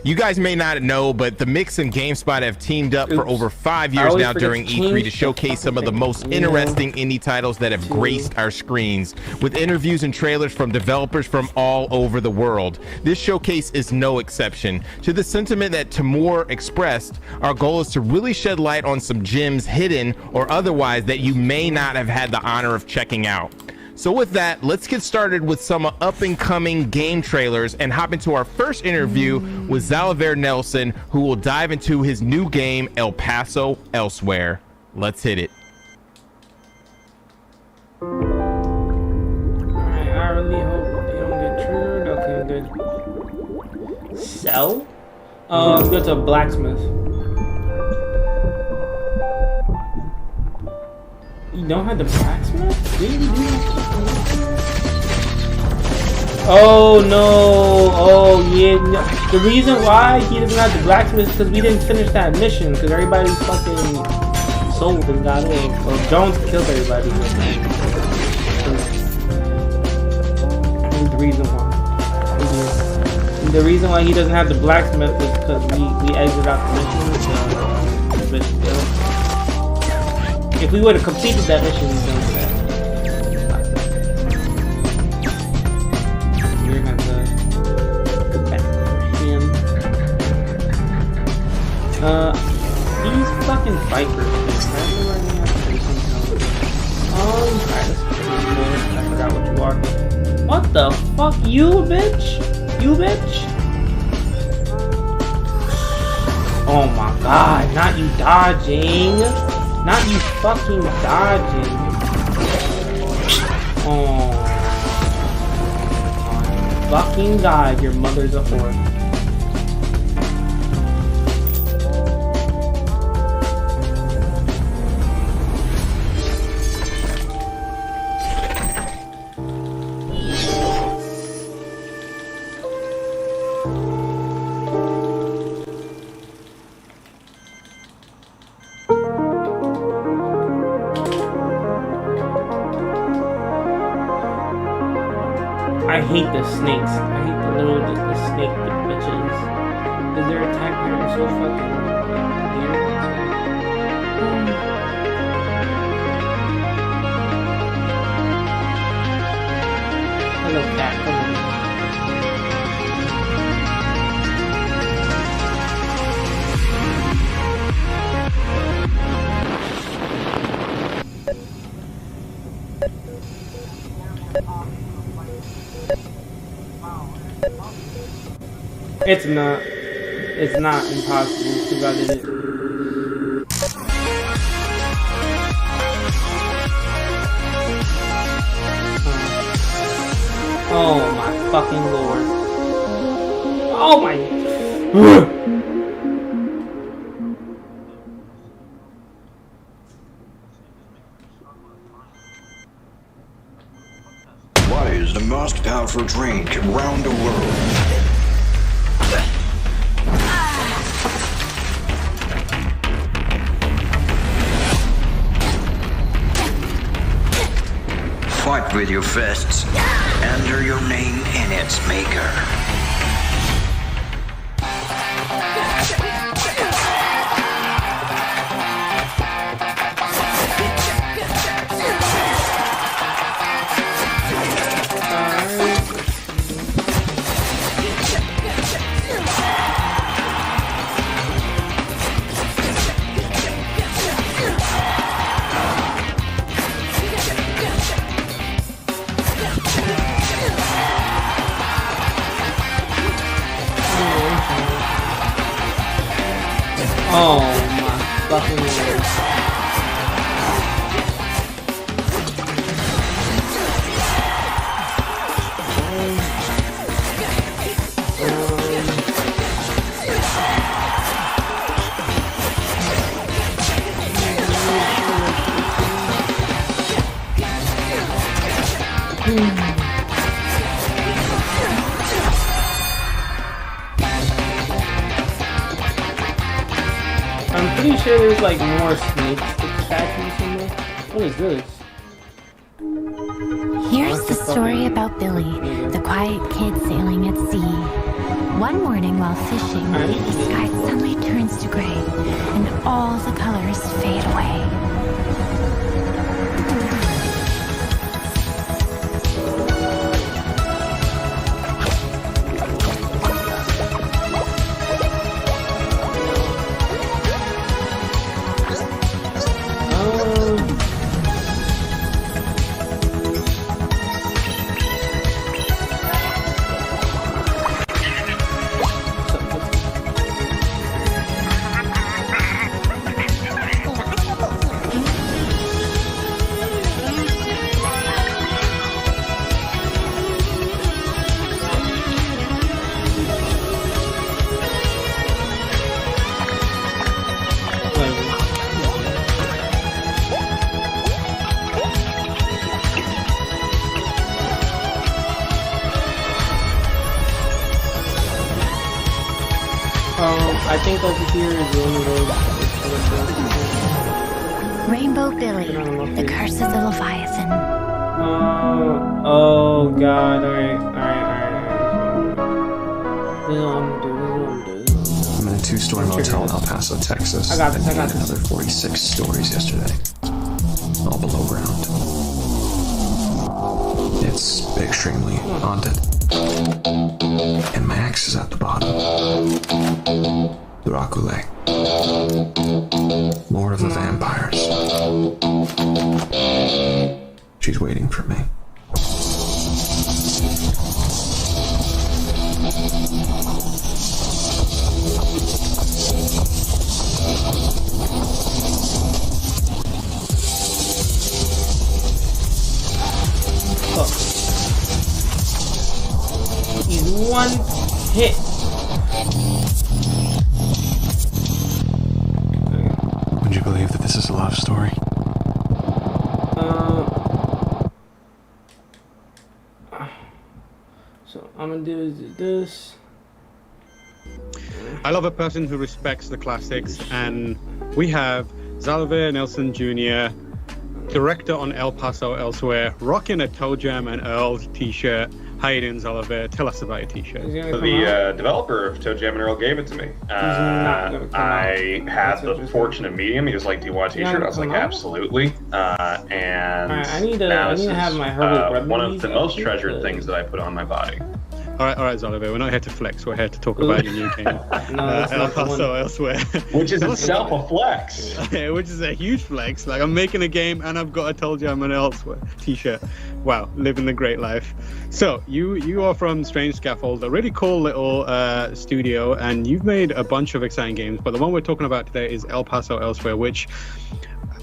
You guys may not know, but the Mix and GameSpot have teamed up for over 5 years now during E3 to showcase some of the most interesting indie titles that have graced our screens, with interviews and trailers from developers from all over the world. This showcase is no exception. To the sentiment that Timur expressed, our goal is to really shed light on some gems hidden or otherwise that you may not have had the honor of checking out. So with that, let's get started with some up-and-coming game trailers and hop into our first interview with Zalaver Nelson, who will dive into his new game, El Paso Elsewhere. Let's hit it. Alright, I really hope they don't get triggered. Okay, good. Sell? Let's go to a blacksmith. You don't have the blacksmith? Really? Oh no! Oh yeah! No. The reason why he doesn't have the blacksmith is because we didn't finish that mission. Because everybody fucking sold and got in. Well, Jones killed everybody. That's the reason why. The reason why he doesn't have the blacksmith is because we exited out the mission. If we would have completed that mission, we would have done that. We're gonna go back for him. These fucking vipers. Alright, I forgot what you are. What the fuck? You bitch? You bitch? Oh my god, not you dodging. Not you fucking dodging. Oh my fucking god, your mother's a whore. I hate the snakes. I hate the snake bitches. Because their attack pattern is so fucking weird. Hello cat, come on. It's not impossible because I did it. Oh my fucking lord. Oh my. What is the most powerful drink around the world? Fight with your fists. Enter your name in its maker. Oh my fucking lord. I'm pretty sure there's like more snakes statues somewhere. What is this? Here's the story about Billy, the quiet kid sailing at sea. One morning while fishing, the sky suddenly turns to gray, and all the colors fade away. I think over here is the only road. Rainbow Billy, the curse of the Leviathan. Oh god, alright. This is what I'm doing. I'm in a 2-story motel in El Paso, Texas. I got this. Another 46 stories yesterday. All below ground. It's extremely haunted. And my ex is at the bottom. Dracula. Lord of the Vampires. She's waiting for me. He's one hit. Would you believe that this is a love story? So I'm gonna do this. I love a person who respects the classics, and we have Xalavier Nelson Jr., director on El Paso Elsewhere, rocking a Toe Jam and Earl t-shirt. How you doing, Xalavier? Tell us about your t-shirt. The developer of Toe Jam and Earl gave it to me. I had the fortunate medium. He was like, "Do you want a t-shirt?" I was like, "Absolutely." And I need to have my herbal one of the most treasured things that I put on my body. All right, Xalavier. We're not here to flex. We're here to talk about your new game, El Paso Elsewhere, which is itself a flex. Which is a huge flex. Like, I'm making a game and I've got a Toe Jam and Elsewhere t-shirt. Wow, living the great life. So you are from Strange Scaffold, a really cool little studio, and you've made a bunch of exciting games. But the one we're talking about today is El Paso Elsewhere, which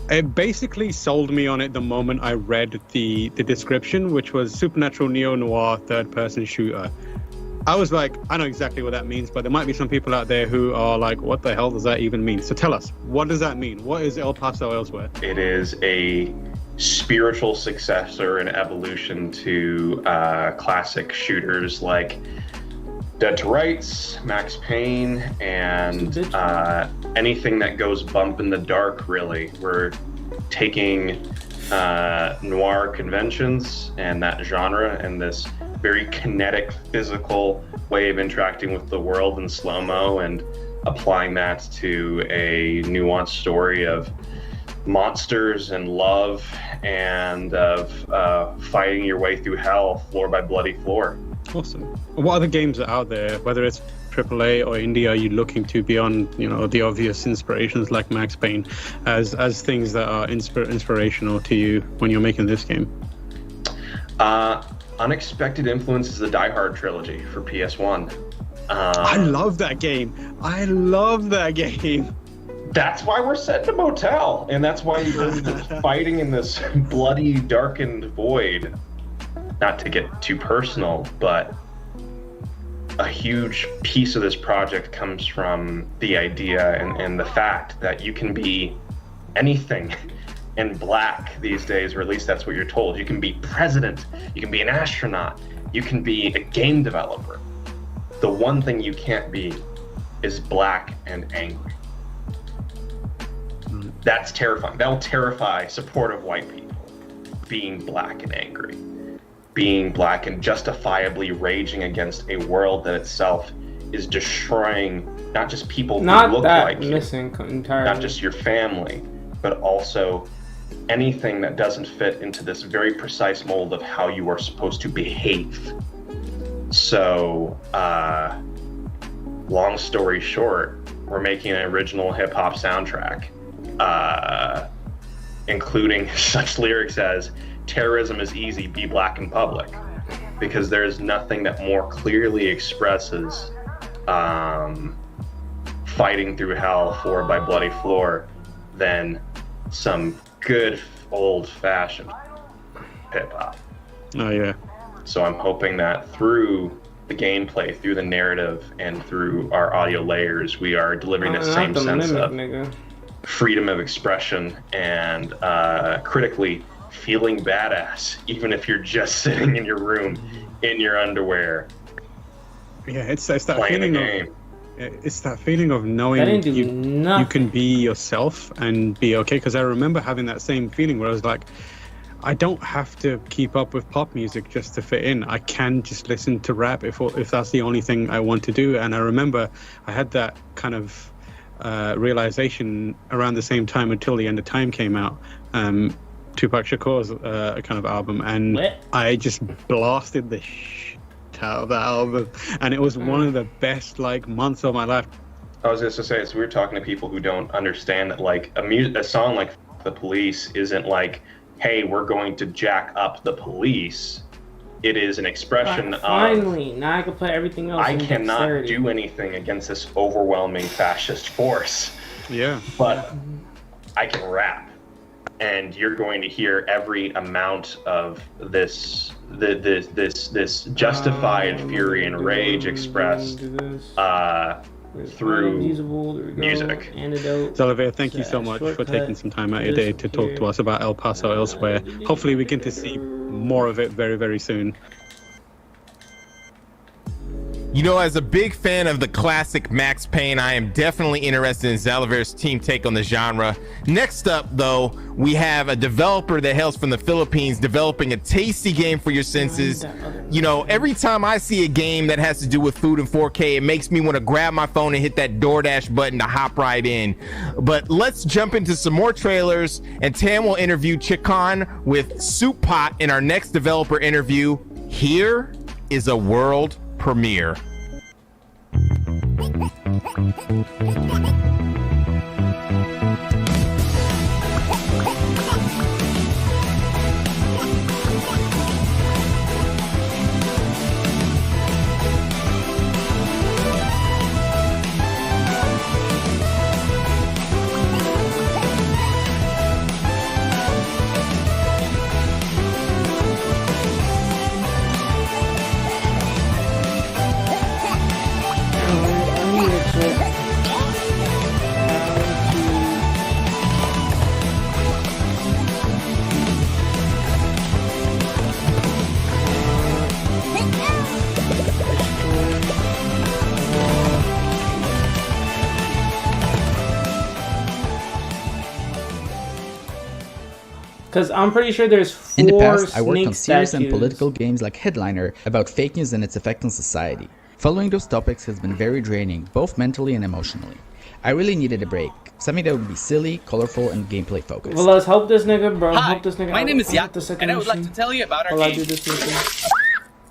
it basically sold me on it the moment I read the description, which was supernatural neo-noir third-person shooter. I was like, I know exactly what that means, but there might be some people out there who are like, what the hell does that even mean? So tell us, what does that mean? What is El Paso Elsewhere? It is a spiritual successor and evolution to classic shooters like Dead to Rights, Max Payne, and anything that goes bump in the dark, really. We're taking noir conventions and that genre and this very kinetic, physical way of interacting with the world in slow-mo and applying that to a nuanced story of monsters and love and of fighting your way through hell floor by bloody floor. Awesome. What other games are out there, whether it's AAA or indie, are you looking to beyond, the obvious inspirations like Max Payne as things that are inspirational to you when you're making this game? Unexpected influence is the Die Hard trilogy for PS1. I love that game. That's why we're set in a motel, and that's why you're fighting in this bloody, darkened void. Not to get too personal, but a huge piece of this project comes from the idea and the fact that you can be anything in black these days, or at least that's what you're told. You can be president, you can be an astronaut, you can be a game developer. The one thing you can't be is black and angry. That's terrifying. That will terrify supportive white people. Being black and angry. Being black and justifiably raging against a world that itself is destroying not just people who Not look that like you, missing entirely. not just your family, but also anything that doesn't fit into this very precise mold of how you are supposed to behave. So, long story short, we're making an original hip-hop soundtrack, including such lyrics as, "Terrorism is easy, be black in public," because there's nothing that more clearly expresses fighting through hell for by bloody floor than some good old-fashioned hip-hop. Oh yeah. So I'm hoping that through the gameplay, through the narrative, and through our audio layers, we are delivering that same sense of freedom of expression and critically feeling badass, even if you're just sitting in your room in your underwear. Yeah, it's that playing feeling the game. It's that feeling of knowing you can be yourself and be okay. Because I remember having that same feeling where I was like, I don't have to keep up with pop music just to fit in. I can just listen to rap if that's the only thing I want to do. And I remember I had that kind of realization around the same time Until the End of Time came out, Tupac Shakur's kind of album, and I just blasted the shit out of that album, and it was one of the best like months of my life. I was just to say, so we're talking to people who don't understand that like a song like The Police isn't like, hey, we're going to jack up the police. It is an expression of, finally, now I can play everything else. I cannot do anything against this overwhelming fascist force. Yeah. But I can rap. And you're going to hear every amount of this justified fury and rage expressed through music. Zalavier, thank you so much for taking some time out of your day to talk to us about El Paso Elsewhere. Hopefully we get to see more of it very, very soon. You know, as a big fan of the classic Max Payne, I am definitely interested in Zalavier's team take on the genre. Next up, though, we have a developer that hails from the Philippines developing a tasty game for your senses. You know, every time I see a game that has to do with food in 4K, it makes me want to grab my phone and hit that DoorDash button to hop right in. But let's jump into some more trailers, and Tam will interview Chikon with Soup Pot in our next developer interview. Here is a world premiere. Because I'm pretty sure there's 4 In the past, I worked on Snake serious and statues. political games like Headliner about fake news and its effect on society. Following those topics has been very draining, both mentally and emotionally. I really needed a break, something that would be silly, colorful, and gameplay focused. Well, let's help this nigga, bro. Hi, help this nigga my out. name is Help Yak, the second and I would like mission. to tell you about our While I game. do this mission.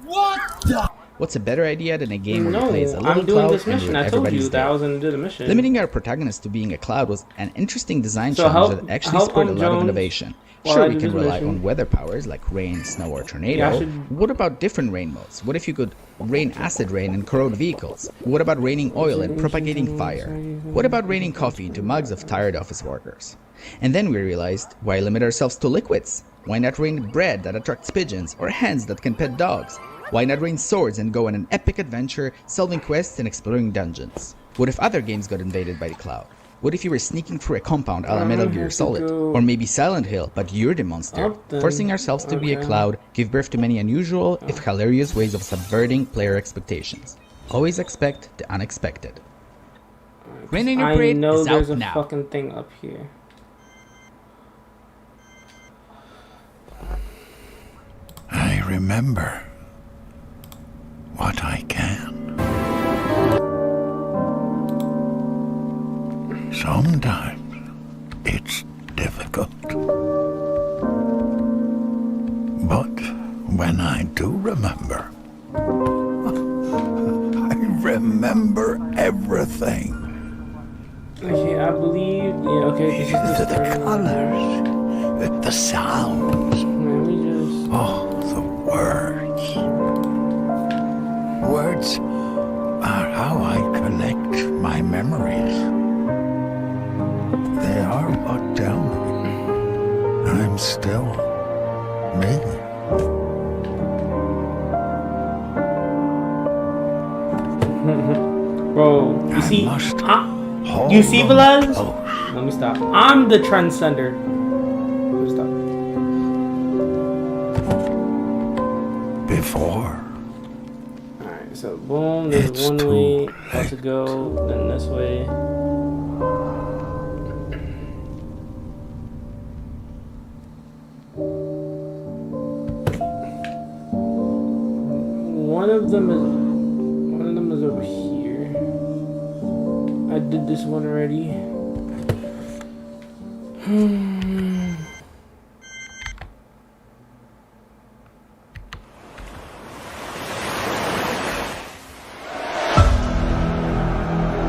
What the? What's a better idea than a game where No, you play as a little I'm doing cloud this and mission. you're I told everybody's you that I dead? was gonna do the mission. Limiting our protagonist to being a cloud was an interesting design So challenge help- that actually help spurred a lot of Jones innovation. while Sure, I we do can this rely mission. on weather powers like rain, snow, or tornado. Yeah, I should- What about different rain modes? What if you could rain acid rain and corrode vehicles? What about raining oil and propagating fire? What about raining coffee into mugs of tired office workers? And then we realized, why limit ourselves to liquids? Why not rain bread that attracts pigeons or hens that can pet dogs? Why not rain swords and go on an epic adventure, solving quests and exploring dungeons? What if other games got invaded by the cloud? What if you were sneaking through a compound a la Metal Gear Solid? Or maybe Silent Hill, but you're the monster. Up then. Forcing ourselves to be a Okay. cloud give birth to many unusual, if hilarious ways of subverting player expectations. Always expect the unexpected. Rain in Your I Parade know is there's out a now. fucking thing up here. I remember what I can. Sometimes it's difficult. But when I do remember, I remember everything. Okay, I believe. Yeah, okay, this is The colors, the sounds. Let me just. Oh, the words. Words are how I collect my memories. They are what tell me I'm still me. Bro, you see? You see, Velez? Let me stop. I'm the trendsetter. Let me stop. Before. Alright, so boom, there's one way to go, then this way. One of them is over here. I did this one already.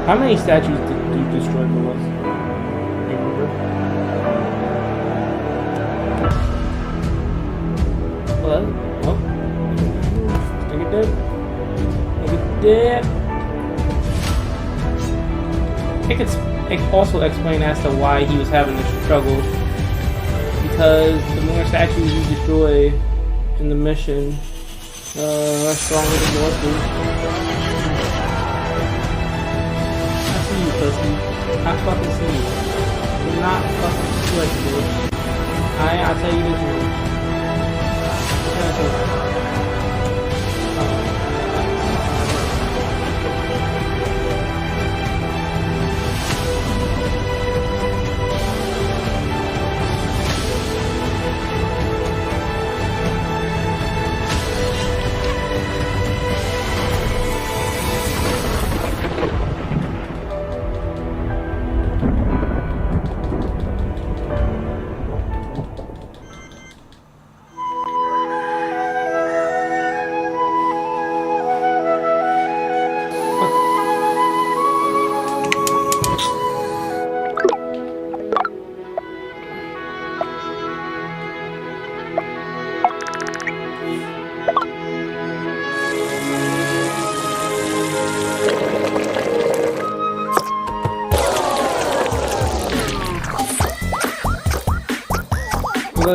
How many statues did you destroy for us? Do you remember? Hello? Oh. Take it dead. Take it dead. It also explain as to why he was having this struggle. Because the more statues you destroy in the mission, stronger the more food. Pussy. I fucking see you. You're not fucking sweat, dude. I'll tell you this much.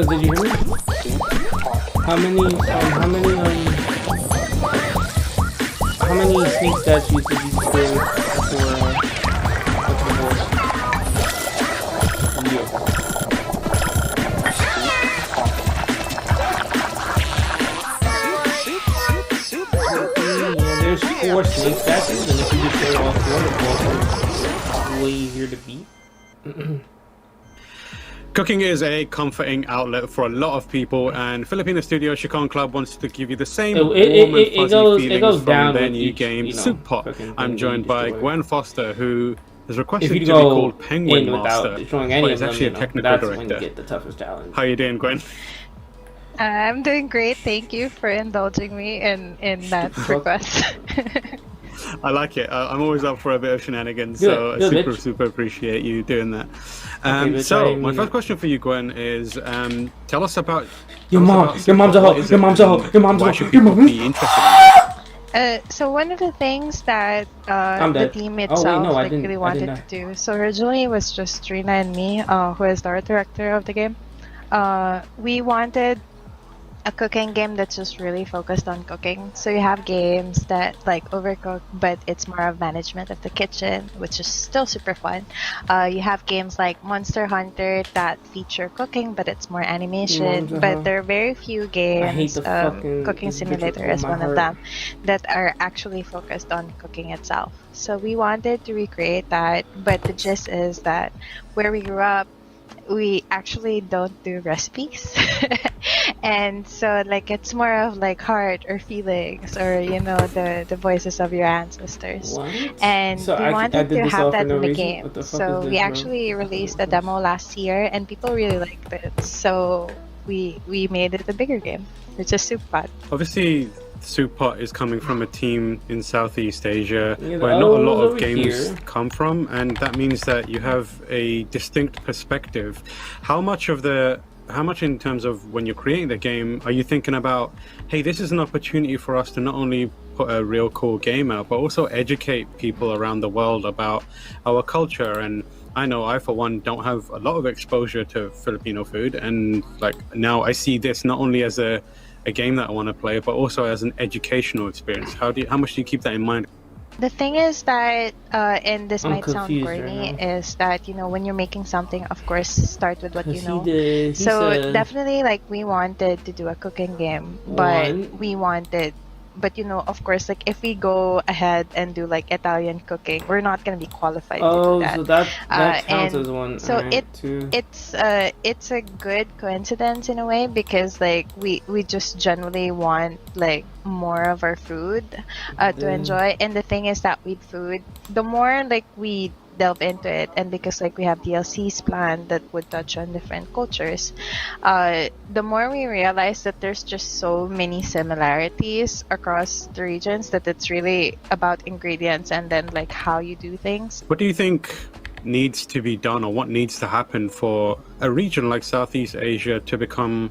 Did you hear me? How many sneak statues did you destroy for the boss? Yeah. There's 4 snake statues, and if you destroy all 4, the boss is way easier to beat. Cooking is a comforting outlet for a lot of people, and Filipino studio Chicon Club wants to give you the same warm and fuzzy feelings from their new game, Soup Pot. I'm joined by Gwen Foster, who has requested to be called Penguin Master, but is actually a technical director. How are you doing, Gwen? I'm doing great. Thank you for indulging me in that request. I like it. I'm always up for a bit of shenanigans, super appreciate you doing that. So my first question for you, Gwen, is tell us about your mom's a hoe. Your mom's a hoe. Your mom's a hoe. Your mom. Be interested in. So one of the things that the team itself really wanted to do. So originally it was just Trina and me, who is the art director of the game. We wanted a cooking game that's just really focused on cooking. So you have games that like Overcooked, but it's more of management of the kitchen, which is still super fun. You have games like Monster Hunter that feature cooking, but it's more animation. But there are very few games, Cooking Simulator is one of them, that are actually focused on cooking itself. So we wanted to recreate that, but the gist is that where we grew up, we actually don't do recipes. And so like it's more of like heart or feelings or the voices of your ancestors. What? And So we I wanted did to this have all for that no in the reason? game. What the fuck So is this, we bro? actually released a demo last year and people really liked it. So we made it a bigger game. It's a soup pot. Obviously, Soup Pot is coming from a team in Southeast Asia Yeah, where not a lot of over games here. come from, and that means that you have a distinct perspective. How much in terms of when you're creating the game are you thinking about, hey, this is an opportunity for us to not only put a real cool game out, but also educate people around the world about our culture? And I know I, for one, don't have a lot of exposure to Filipino food, and like now I see this not only as a game that I want to play, but also as an educational experience. How much do you keep that in mind? The thing is that, and this I'm might sound confused corny, right now. is that when you're making something, of course, start with what you know. He So said definitely, like we wanted to do a cooking game, but of course, like if we go ahead and do like Italian cooking, we're not gonna be qualified to do that. So that counts And as one. so Alright, two. it's a good coincidence in a way, because like we just generally want like more of our food to enjoy. And the thing is that with food, the more like we delve into it, and because like we have DLCs planned that would touch on different cultures, the more we realize that there's just so many similarities across the regions, that it's really about ingredients and then like how you do things. What do you think needs to be done, or what needs to happen for a region like Southeast Asia to become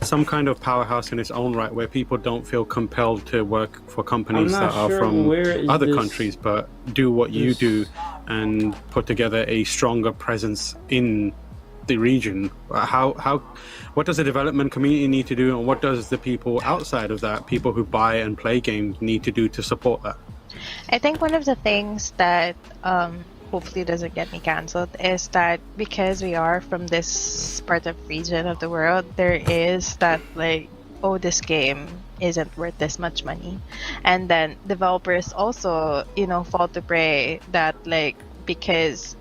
some kind of powerhouse in its own right, where people don't feel compelled to work for companies that are from other countries, but do what you do and put together a stronger presence in the region? What does the development community need to do, and what does the people outside of that, people who buy and play games, need to do to support that? I think one of the things that hopefully doesn't get me cancelled is that because we are from this part of region of the world, there is that like, oh, this game isn't worth this much money. And then developers also, fall to prey that like, because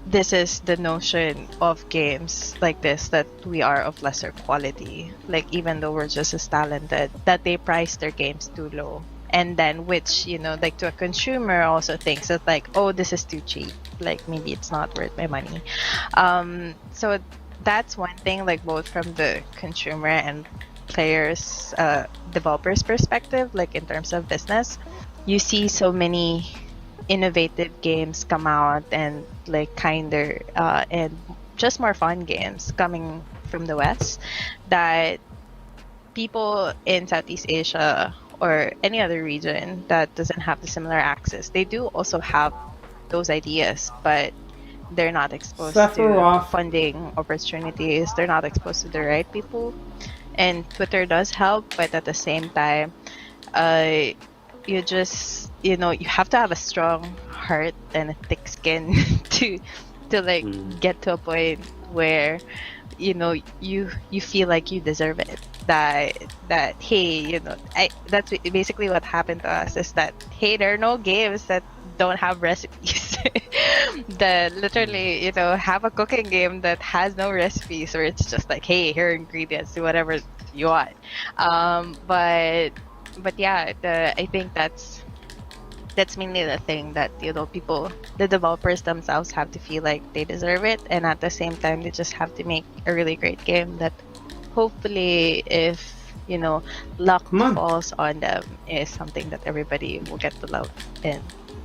this is the notion of games like this, that we are of lesser quality, like even though we're just as talented, that they price their games too low. And then which like to a consumer also thinks that like, oh, this is too cheap, like maybe it's not worth my money. So that's one thing, like both from the consumer and players, developers perspective. Like in terms of business, you see so many innovative games come out, and like kinder and just more fun games coming from the West, that people in Southeast Asia or any other region that doesn't have the similar access, they do also have those ideas, but they're not exposed to funding opportunities. They're not exposed to the right people. And Twitter does help, but at the same time, you just, you have to have a strong heart and a thick skin to like get to a point where you feel like you deserve it. That hey, that's basically what happened to us, is that hey, there are no games that don't have recipes. That literally, have a cooking game that has no recipes, or it's just like, hey, here are ingredients, do whatever you want. But yeah, I think that's mainly the thing, that the developers themselves have to feel like they deserve it, and at the same time they just have to make a really great game that hopefully, if luck falls on them, is something that everybody will get to love and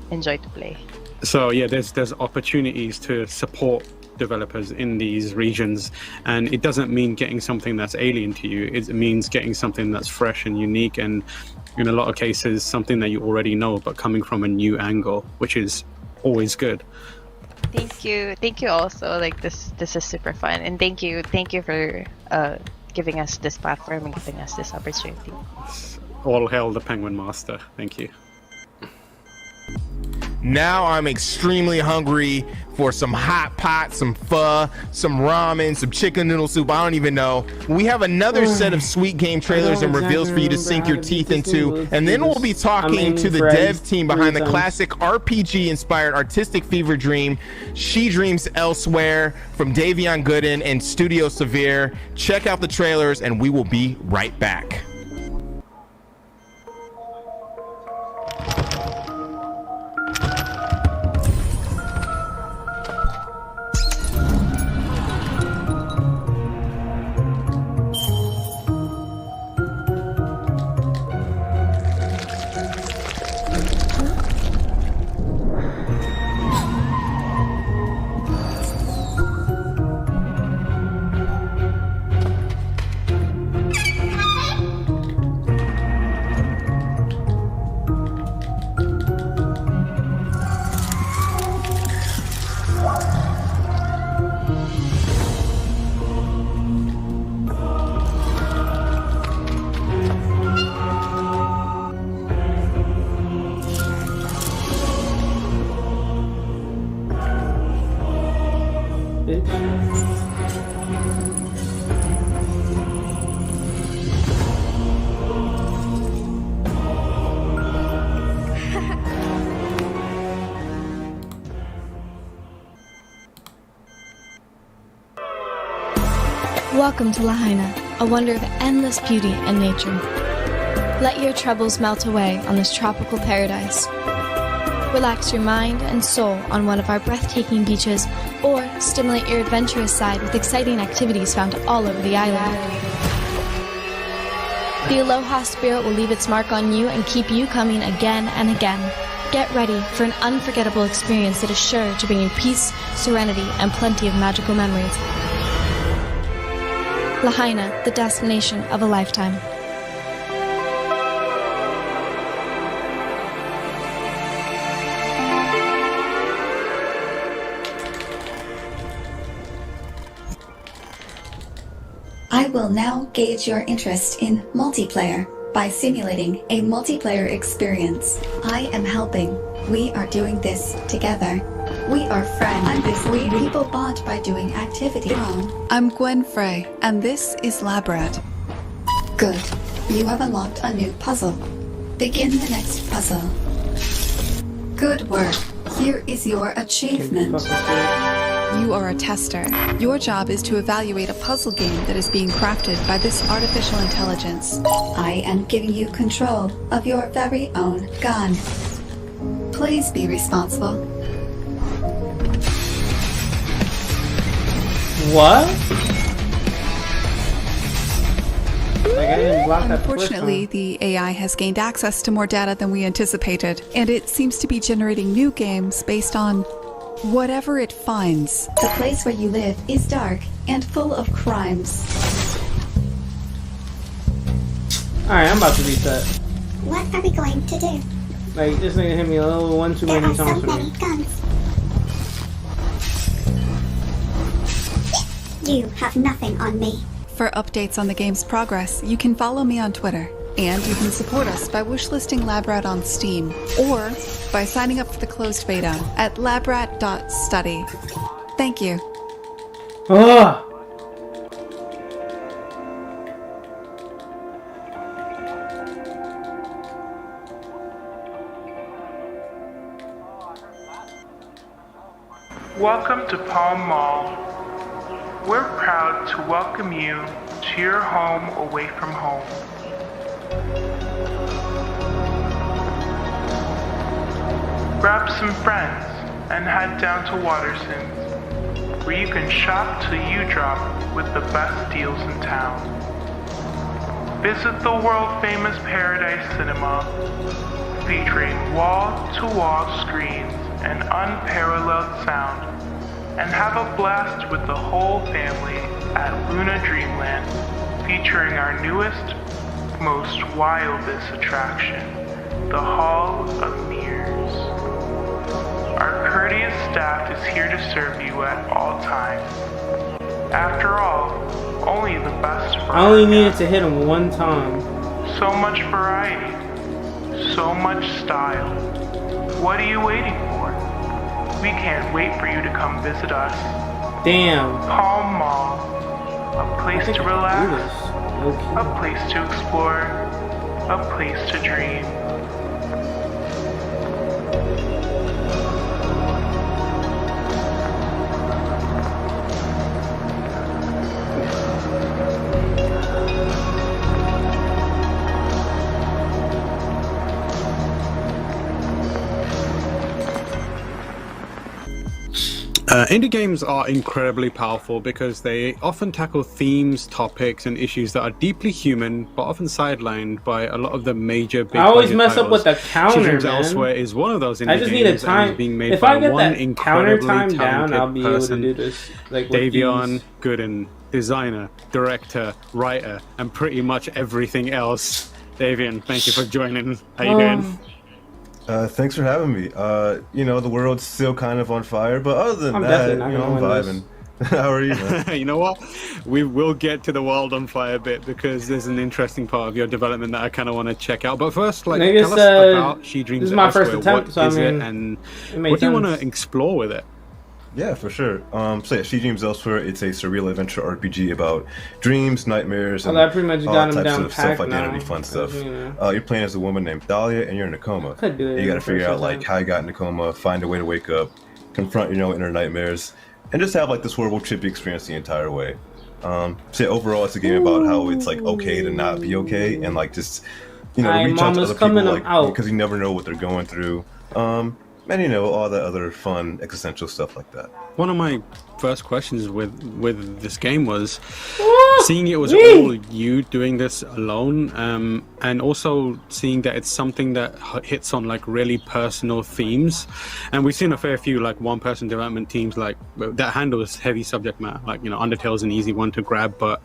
enjoy to play. So yeah, there's opportunities to support developers in these regions, and it doesn't mean getting something that's alien to you. It means getting something that's fresh and unique, and in a lot of cases something that you already know, but coming from a new angle, which is always good. Thank you also, like this is super fun, and thank you for giving us this platform and giving us this opportunity. All hail the Penguin Master. Thank you. Now I'm extremely hungry for some hot pot, some pho, some ramen, some chicken noodle soup. I don't even know. We have another set of sweet game trailers and reveals for you to sink your teeth into. And then we'll be talking to the dev team behind the classic RPG-inspired artistic fever dream, She Dreams Elsewhere, from Davion Gooden and Studio Severe. Check out the trailers, and we will be right back. Welcome to Lahaina, a wonder of endless beauty and nature. Let your troubles melt away on this tropical paradise. Relax your mind and soul on one of our breathtaking beaches, or stimulate your adventurous side with exciting activities found all over the island. The Aloha spirit will leave its mark on you and keep you coming again and again. Get ready for an unforgettable experience that is sure to bring you peace, serenity, and plenty of magical memories. Lahaina, the destination of a lifetime. I will now gauge your interest in multiplayer by simulating a multiplayer experience. I am helping. We are doing this together. We are friends. I'm this we people bond by doing activity. I'm Gwen Frey, and this is Labrat. Good. You have unlocked a new puzzle. Begin the next puzzle. Good work. Here is your achievement. You are a tester. Your job is to evaluate a puzzle game that is being crafted by this artificial intelligence. I am giving you control of your very own gun. Please be responsible. What? Like, I didn't block that. Unfortunately, the AI has gained access to more data than we anticipated, and it seems to be generating new games based on whatever it finds. The place where you live is dark and full of crimes. Alright, I'm about to reset. What are we going to do? Like, this nigga hit me a little one too many times for me. Guns. You have nothing on me. For updates on the game's progress, you can follow me on Twitter. And you can support us by wishlisting Labrat on Steam, or by signing up for the closed beta at labrat.study. Thank you. Ugh. Welcome to Palm Mall. We're proud to welcome you to your home away from home. Grab some friends and head down to Watersons, where you can shop till you drop with the best deals in town. Visit the world-famous Paradise Cinema, featuring wall-to-wall screens and unparalleled sound, and have a blast with the whole family at Luna Dreamland, featuring our newest, most wildest attraction, the Hall of Mirrors. Our courteous staff is here to serve you at all times. After all, only the best for I only needed to hit him one time. So much variety, so much style. What are you waiting for? We can't wait for you to come visit us. Damn. Palm Mall. A place to relax. A place to explore. A place to dream. Indie games are incredibly powerful because they often tackle themes, topics, and issues that are deeply human, but often sidelined by a lot of the major big. I always mess up with the counter, man. Elsewhere is one of those indie I just need a time. being made if by I get one that counter time down, I'll be able to do this. Like Davion Gooden, designer, director, writer, and pretty much everything else. Davion, thank you for joining. How you doing? Thanks for having me. You know, the world's still kind of on fire, but other than that, you know, I'm vibing. How are you, man? You know what? We will get to the world on fire bit because there's an interesting part of your development that I kind of want to check out. But first, like, tell us about She Dreams This is my first attempt, what so is I mean, it, and what do you want to explore with it? Yeah, for sure. So yeah, She Dreams Elsewhere. It's a surreal adventure RPG about dreams, nightmares, and I pretty much all got types down of self-identity fun stuff. You're playing as a woman named Dahlia, and you're in a coma. You got to figure out like how you got in a coma, find a way to wake up, confront your inner nightmares, and just have like this horrible trippy experience the entire way. So yeah, overall, it's a game about how it's like okay to not be okay, and like just reach out to other people, like because you never know what they're going through. And all that other fun existential stuff like that. One of my first questions with this game was seeing it was all you doing this alone, and also seeing that it's something that hits on like really personal themes. And we've seen a fair few like one-person development teams like that handles heavy subject matter. Like Undertale's an easy one to grab, but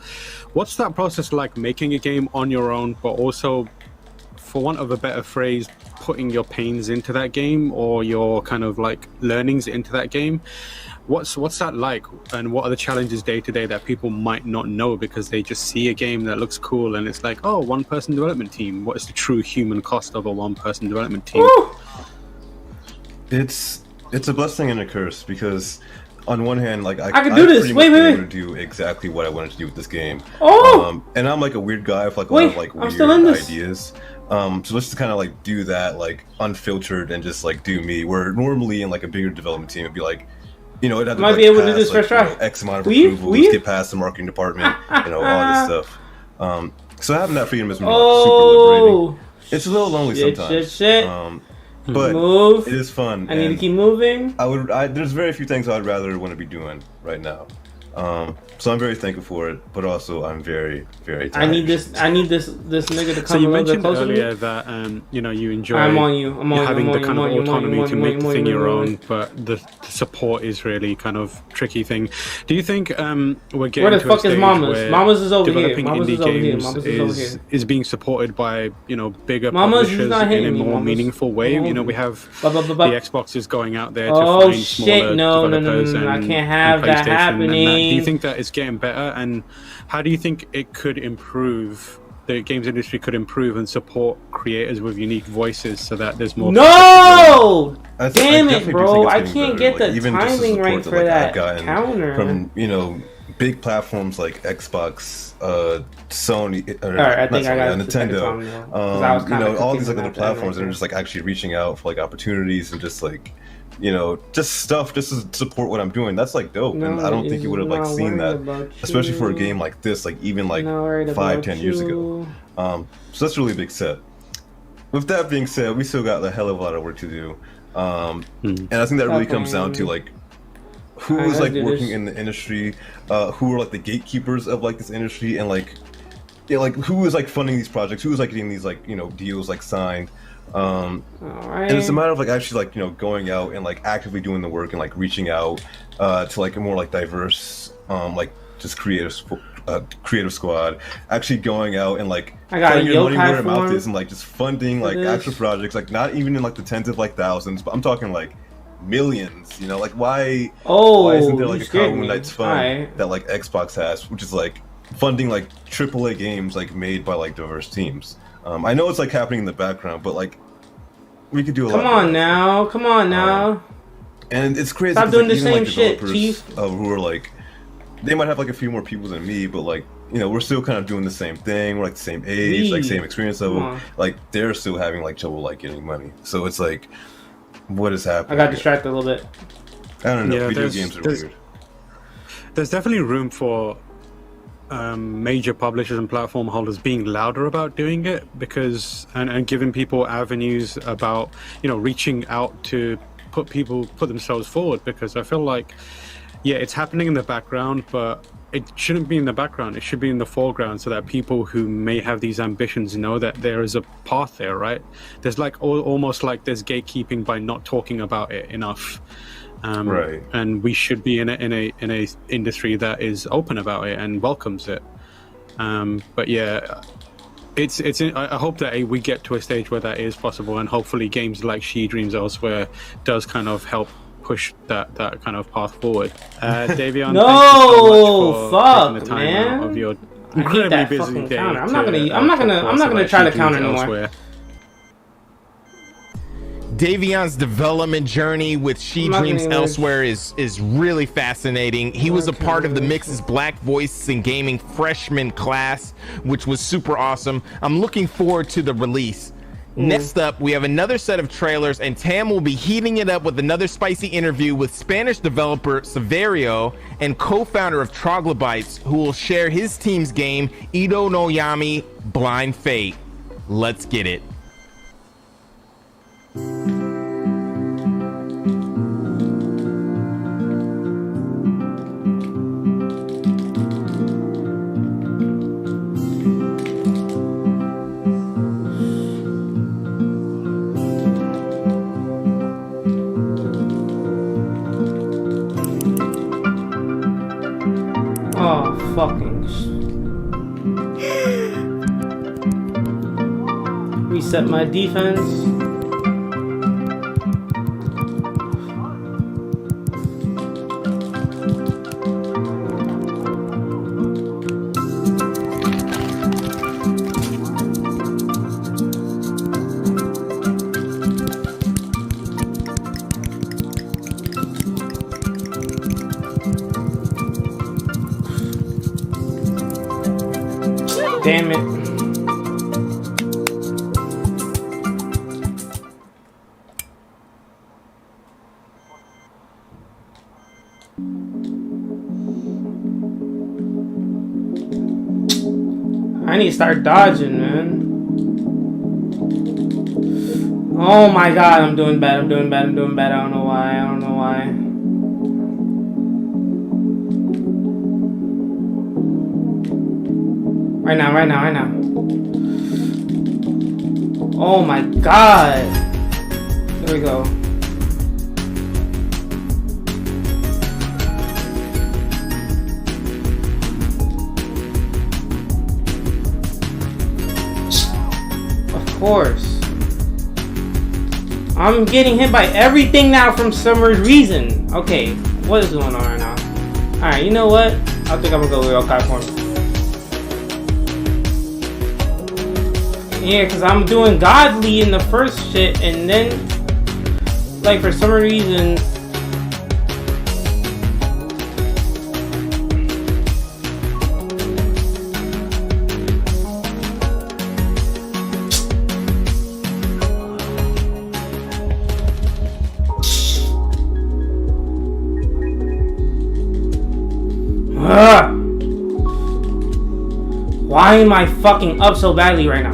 what's that process like making a game on your own, but also, for want of a better phrase, putting your pains into that game or your kind of like learnings into that game? What's that like, and what are the challenges day to day that people might not know because they just see a game that looks cool and it's like, oh, one-person development team. What is the true human cost of a one-person development team? It's a blessing and a curse because on one hand, like I can do this. Wait. able to do exactly what I wanted to do with this game. And I'm like a weird guy with like a lot of like weird ideas. So let's just kind of like do that like unfiltered and just like do me. Where normally in like a bigger development team, it'd be like, it'd have to might like, be able pass, to do this like, first try. X amount of approval, let's get past the marketing department, all this stuff. So having that freedom has been super liberating. It's a little lonely sometimes. But move. It is fun. I need to keep moving. There's very few things I'd rather want to be doing right now. So I'm very thankful for it, but also I'm very, very tired. I need this nigga to come. So you a little mentioned bit closer earlier that you enjoy having the kind of autonomy to make the thing your own, but the support is really kind of tricky thing. Do you think we're getting where the to fuck a stage is Mamas? where Mamas is over developing here. Mamas indie is over here. games Mamas is over here. is being supported by bigger Mamas publishers in a more meaningful way? We have the Xboxes going out there to find smaller developers I can't have that happening. Do you think that it's getting better, and how do you think it could improve? The games industry could improve and support creators with unique voices so that there's more. No! Damn it, bro! I can't get the timing right for that counter. From big platforms like Xbox, Sony, Nintendo, all these like other platforms that are just like actually reaching out for like opportunities and just like just stuff just to support what I'm doing. That's like dope, and I don't think you would have like seen that, especially for a game like this, like even like 5-10 years ago. So that's really a big step. With that being said, we still got a hell of a lot of work to do, and I think that really comes down to like who is like working in the industry, who are like the gatekeepers of like this industry, and like who is like funding these projects, who is like getting these like deals like signed. And it's a matter of like actually like going out and like actively doing the work and like reaching out to like a more like diverse like just creative squad, actually going out and like putting your money where your mouth is and like just funding like actual projects, like not even in like the tens of like thousands, but I'm talking like millions. Like why isn't there like a Carbon Knights fund that like Xbox has, which is like funding like AAA games like made by like diverse teams? I know it's like happening in the background, but like we could do a lot. Come on now. And it's crazy. Stop doing the even, same shit, Chief. Who are like, they might have like a few more people than me, but like, you know, we're still kind of doing the same thing. We're like the same age, like same experience level. Like they're still having like trouble like getting money. So it's like, what is happening? I got distracted a little bit. I don't know. Yeah, video games are weird. There's definitely room for major publishers and platform holders being louder about doing it, because and giving people avenues about, you know, reaching out to put themselves forward, because I feel like, yeah, it's happening in the background, but it shouldn't be in the background. It should be in the foreground, so that people who may have these ambitions know that there is a path there, right? There's like almost like there's gatekeeping by not talking about it enough. Right. And we should be in a industry that is open about it and welcomes it. But yeah, I hope that we get to a stage where that is possible, and hopefully games like She Dreams Elsewhere does kind of help push that kind of path forward. Davion, no, thank you so much for fuck, taking the time man. out of your incredibly busy day. I'm not gonna try to counter anymore. Davion's development journey with She Dreams Elsewhere is really fascinating. He was a part of the Mix's Black Voice in Gaming freshman class, which was super awesome. I'm looking forward to the release. Next up, we have another set of trailers, and Tam will be heating it up with another spicy interview with Spanish developer Severio and co-founder of Troglobites, who will share his team's game, Ito no Yami Blind Fate. Let's get it. Oh, fucking reset my defense. Damn it. I need to start dodging, man. Oh my god, I'm doing bad. I don't know why. Right now. Oh my god. There we go. Of course. I'm getting hit by everything now from some reason. Okay, what is going on right now? Alright, you know what? I think I'm gonna go real Kai form. Yeah, because I'm doing godly in the first shit, and then, like, for some reason, why am I fucking up so badly right now?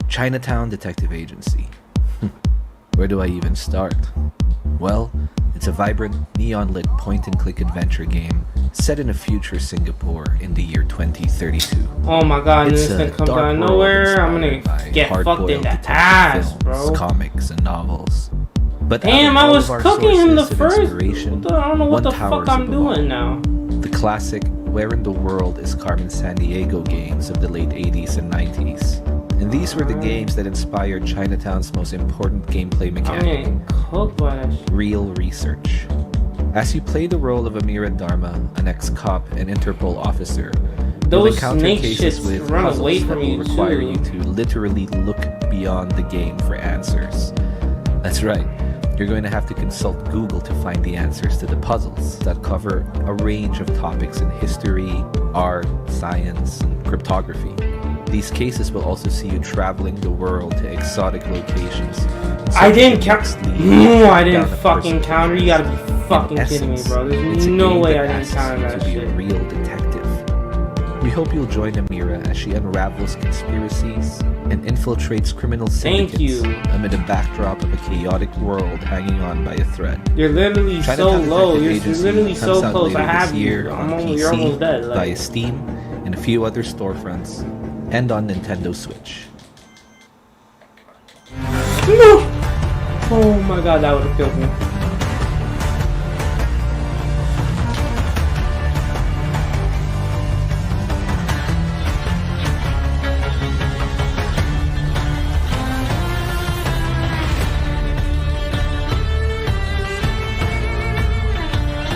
Chinatown Detective Agency. Where do I even start? Well, it's a vibrant, neon-lit point-and-click adventure game set in a future Singapore in the year 2032. Oh my god, this thing comes out of nowhere. I'm gonna get fucked in the ass, films, bro. Comics, and novels. But damn, I was cooking him the first. I don't know what the fuck I'm doing now. The classic Where in the World is Carmen Sandiego games of the late 80s and 90s. And these were the games that inspired Chinatown's most important gameplay mechanic, real research. As you play the role of Amira Dharma, an ex-cop and Interpol officer, those encounter snake cases shits with run puzzles away that from will you require too. you to literally look beyond the game for answers. That's right. You're going to have to consult Google to find the answers to the puzzles that cover a range of topics in history, art, science, and cryptography. These cases will also see you traveling the world to exotic locations. I didn't count. No, I didn't down a fucking person. counter. You gotta be fucking In kidding me, essence, bro. it's There's a no game way that I didn't asks counter you that to be shit. a real detective. We hope you'll join Amira as she unravels conspiracies and infiltrates criminal syndicates amid a backdrop of a chaotic world hanging on by a thread. You're literally so Chinatown low. Detective You're Agency literally comes so out close. I later have this you. year on PC, You're almost dead. Like, via Steam, and a few other storefronts, and on Nintendo Switch. no! Oh my god, that would have killed me.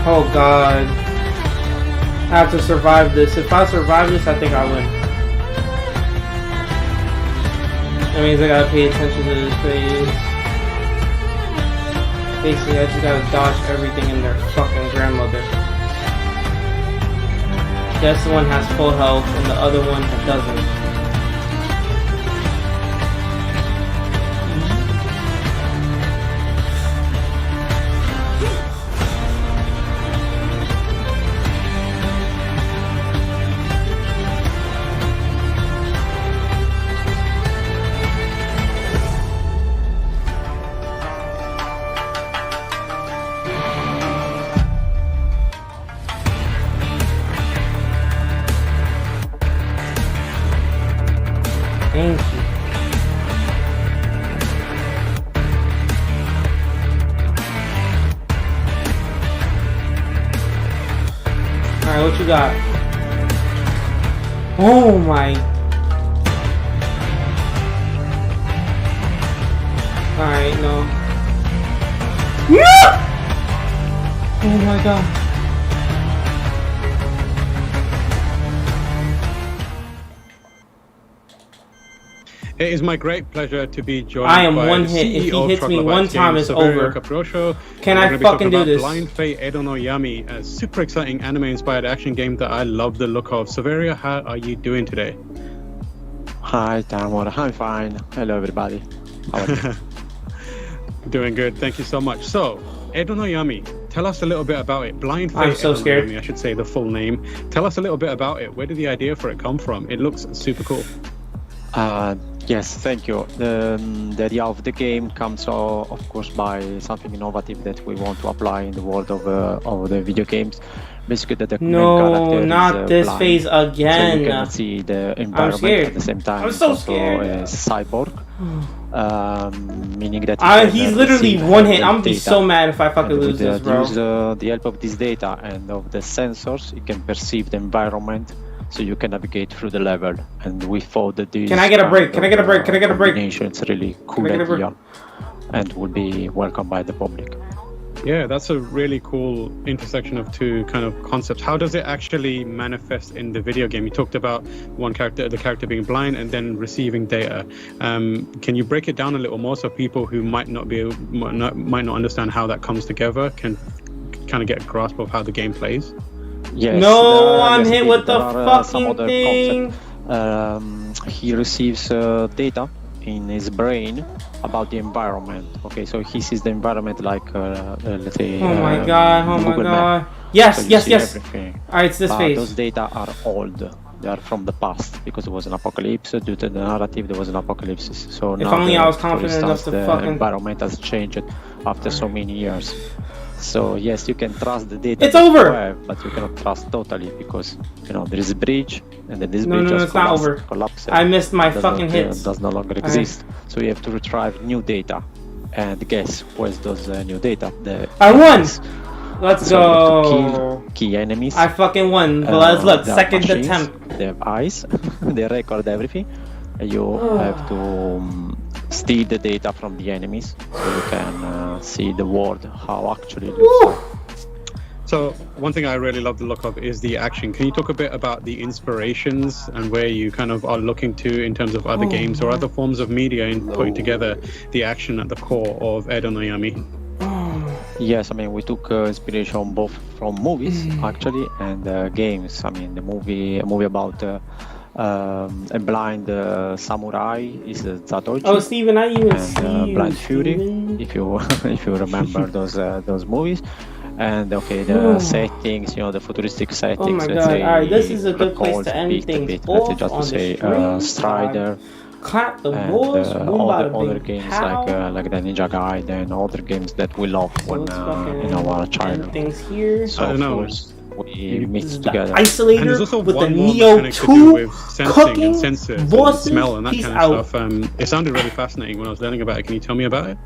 Oh god. I have to survive this. If I survive this, I think I win. That means I gotta pay attention to this phase. Basically, I just gotta dodge everything in their fucking grandmother. This one has full health and the other one doesn't. Thank you. Alright, what you got? Oh my. Alright, no. No! Oh my god. It is my great pleasure to be joined I am by one hit. If he CEO hits me Truckler one Games, time, it's Saverio over. Caprioso. Can We're I gonna be fucking talking do about this? Blind Fate Edo no Yami, a super exciting anime-inspired action game that I love the look of. Saverio, how are you doing today? Hi, Tamor. I'm fine. Hello, everybody. How are you? Doing good. Thank you so much. So, Edo no Yami, tell us a little bit about it. Blind Fate I'm so Edo no scared. Yami, I should say the full name. Tell us a little bit about it. Where did the idea for it come from? It looks super cool. Yes, thank you. The idea of the game comes, of course, by something innovative that we want to apply in the world of the video games. Basically, the main character not is this blind, phase again. So you cannot see the I'm environment scared. at the same time. I'm so also scared. a cyborg, meaning that He's literally one hit. I'm gonna be so mad if I fucking lose this, bro. Use the help of this data and of the sensors, you can perceive the environment, so you can navigate through the level. And we thought that this Can I get a break? Can I get a break? Can I get a break? It's a really cool idea, and will be welcomed by the public. Yeah, that's a really cool intersection of two kind of concepts. How does it actually manifest in the video game? You talked about the character being blind and then receiving data. Can you break it down a little more so people who might not understand how that comes together can kind of get a grasp of how the game plays? Yes. No, I'm hit with the fucking thing. He receives data in his brain about the environment. Okay, so he sees the environment like, let's say, oh my god, oh my Google god. Map. Yes, So yes, you see yes. everything. Alright, it's this phase. Those data are old. They are from the past because it was an apocalypse. Due to the narrative, there was an apocalypse. So If now, only I was confident enough to the fucking- environment has changed after so many years. So yes, you can trust the data. It's that over! you have, but you cannot trust totally because there is a bridge, and then this No, bridge no, just it's not over. collapses. I missed my Does fucking not, hits. Does no longer exist. So you have to retrieve new data, and guess where's those new data? I won! Let's So you have to go. kill key enemies. I fucking won. But let's look. They are Second machines, attempt. They have eyes. They record everything. And you have to steal the data from the enemies, so you can see the world how actually it looks like. So one thing I really love the look of is the action. Can you talk a bit about the inspirations and where you kind of are looking to in terms of other games or other forms of media in putting together the action at the core of Edo no Yami? Yes, I mean, we took inspiration both from movies actually and games. I mean, a movie about a blind samurai is Zatoichi. Oh, Steven, I even see and Blind you, Fury, Steven. if you remember those movies. And okay, the settings, the futuristic settings. Oh my let's god! say, Alright, this is a good place recalls to a end bit, things let's say, off just on to say the Strider. Clap the And walls, other games like the Ninja Gaiden and other games that we loved when in our childhood. Things here. So of course we mix together. Isolator with the Nioh 2 cooking and sensors bosses. and smell and that Peace kind of out. stuff. It sounded really fascinating when I was learning about it. Can you tell me about it?